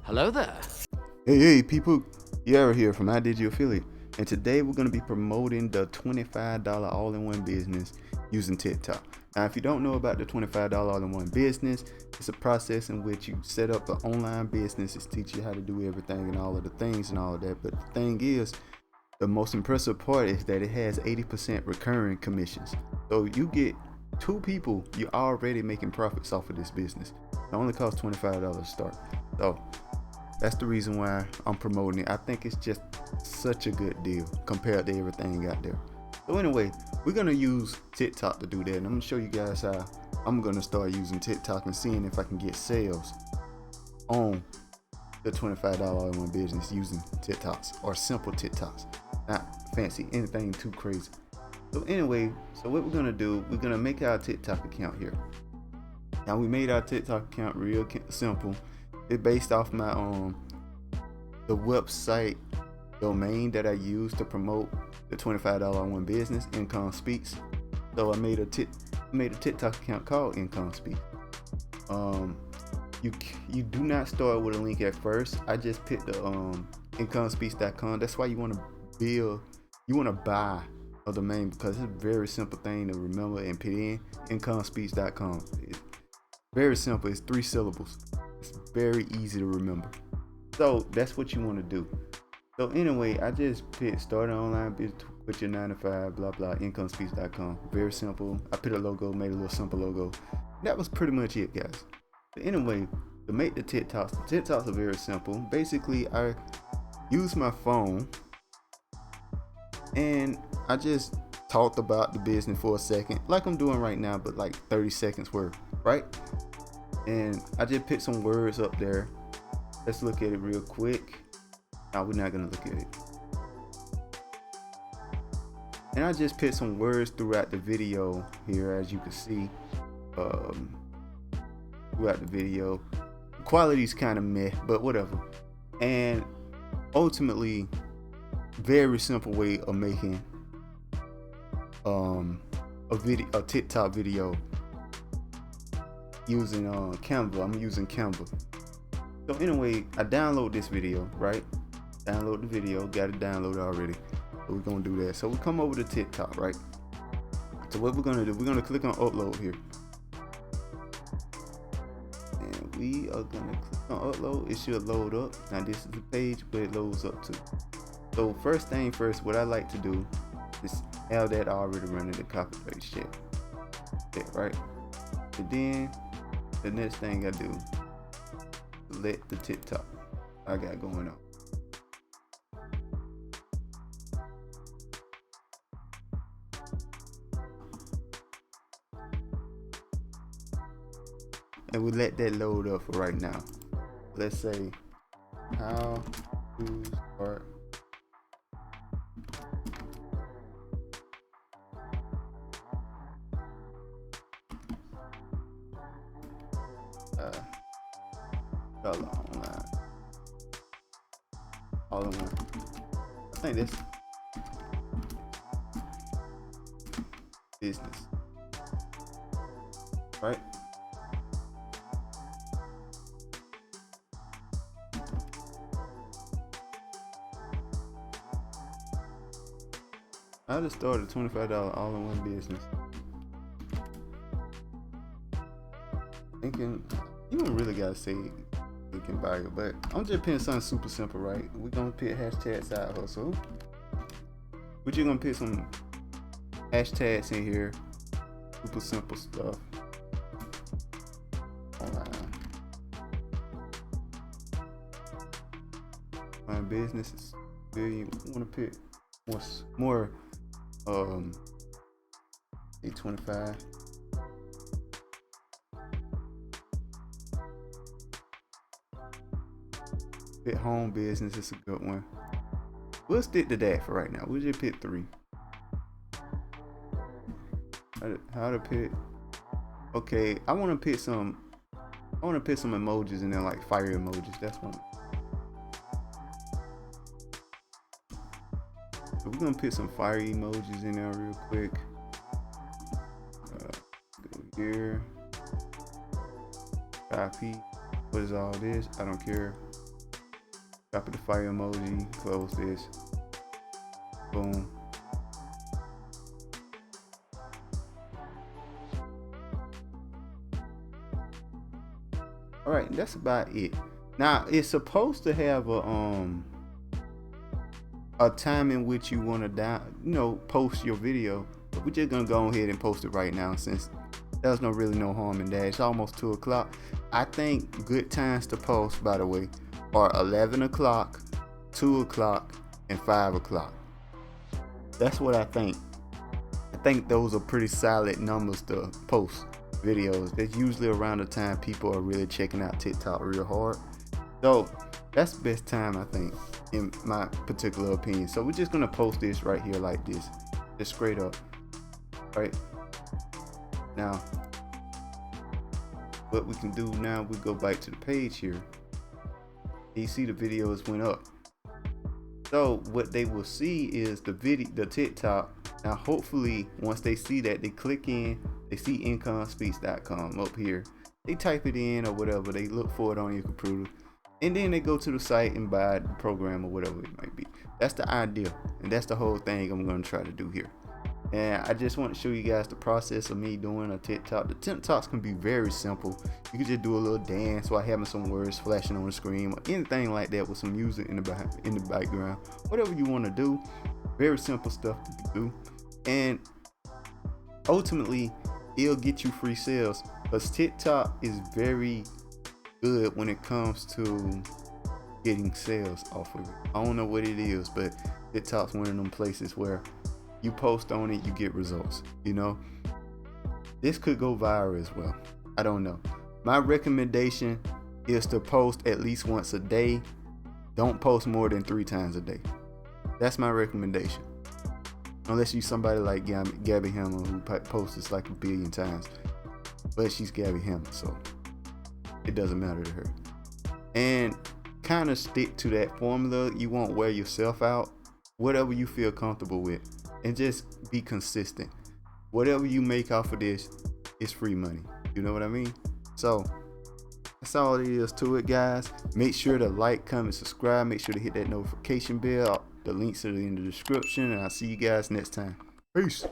Hello there. Hey people, Yara here from iDigi Affiliate, and today we're going to be promoting the $25 all-in-one business using TikTok. Now, if you don't know about the $25 all-in-one business, it's a process in which you set up an online business. It's teach you how to do everything and all of the things and all of that. But the thing is, the most impressive part is that it has 80% recurring commissions. So you get two people, you're already making profits off of this business. It only costs $25 to start. So that's the reason why I'm promoting it. I think it's just such a good deal compared to everything out there. So anyway, we're gonna use TikTok to do that, and I'm gonna show you guys how I'm gonna start using TikTok and seeing if I can get sales on the $25 all-in-one business using TikToks or simple TikToks, not fancy anything too crazy. So anyway, so what we're gonna do, we're gonna make our TikTok account here. Now we made our TikTok account real simple. It's based off my the website domain that I use to promote the $25 all-in-one business, Income Speaks. So I made a TikTok account called Income Speaks. You do not start with a link at first. I just picked the incomespeaks.com. That's why you want to buy a domain, because it's a very simple thing to remember and put in. Incomespeaks.com. It's very simple. It's 3 syllables. It's very easy to remember. So that's what you want to do. So anyway, I just picked start an online business with your 9 to 5, blah blah, incomespeaks.com. Very simple. I put a logo, made a little simple logo. That was pretty much it, guys. But anyway, to make the TikToks are very simple. Basically, I use my phone and I just talked about the business for a second, like I'm doing right now, but like 30 seconds worth, right? And I just put some words up there. Let's look at it real quick. No, we're not gonna look at it. And I just put some words throughout the video here, as you can see. Throughout the video, quality's kind of meh, but whatever. And ultimately, very simple way of making a TikTok video using Canva. I'm using Canva. So anyway, I download this video, right? Download the video, got it downloaded already. So we're gonna do that. So we come over to TikTok, right? So what we're gonna do, we're gonna click on upload here. And we are gonna click on upload. It should load up. Now this is the page where it loads up to. So first thing first, what I like to do is have that already running the copy paste check. Right? And then the next thing I do, select the TikTok I got going on. And we let that load up for right now. Let's say how to start dollar online all-in-one. I think this business, right? I just started a $25 all-in-one business. Thinking you don't really gotta say you can buy it, but I'm just putting something super simple, right? We're gonna put hashtag side hustle. We're just gonna put some hashtags in here. Super simple stuff. Online. My business is you wanna put more 25. Pit home business is a good one. We'll stick to that for right now. We'll just pick 3. How to pick? Okay, I want to pick some emojis in there, like fire emojis. That's one. So we're gonna put some fire emojis in there real quick. Go here. Copy. What is all this? I don't care. Copy the fire emoji, close this, boom. All right, that's about it. Now it's supposed to have a time in which you want to post your video. But we're just gonna go ahead and post it right now since there's really no harm in that. It's almost 2 o'clock. I think good times to post, by the way, are 11 o'clock, 2 o'clock, and 5 o'clock. That's what I think. I think those are pretty solid numbers to post videos. That's usually around the time people are really checking out TikTok real hard. So that's the best time, I think, in my particular opinion. So we're just gonna post this right here like this, just straight up. Right now, what we can do now, we go back to the page here. You see the videos went up. So what they will see is the TikTok. Now hopefully once they see that, they click in, they see incomespeech.com up here, they type it in or whatever, they look for it on your computer, and then they go to the site and buy the program or whatever it might be. That's the idea, and that's the whole thing I'm going to try to do here. And I just want to show you guys the process of me doing a TikTok. The TikToks can be very simple. You can just do a little dance while having some words flashing on the screen or anything like that with some music in the background. Whatever you want to do. Very simple stuff to do. And ultimately, it'll get you free sales. Because TikTok is very good when it comes to getting sales off of it. I don't know what it is, but TikTok's one of them places where you post on it, you get results. This could go viral as well. I don't know. My recommendation is to post at least once a day. Don't post more than 3 times a day. That's my recommendation. Unless you somebody like Gabby Hammer, who posts like 1 billion times. But she's Gabby Hammer, so it doesn't matter to her. And kind of stick to that formula. You won't wear yourself out. Whatever you feel comfortable with. And just be consistent. Whatever you make off of this is free money. You know what I mean? So that's all it is to it, guys. Make sure to like, comment, subscribe. Make sure to hit that notification bell. The links are in the description. And I'll see you guys next time. Peace.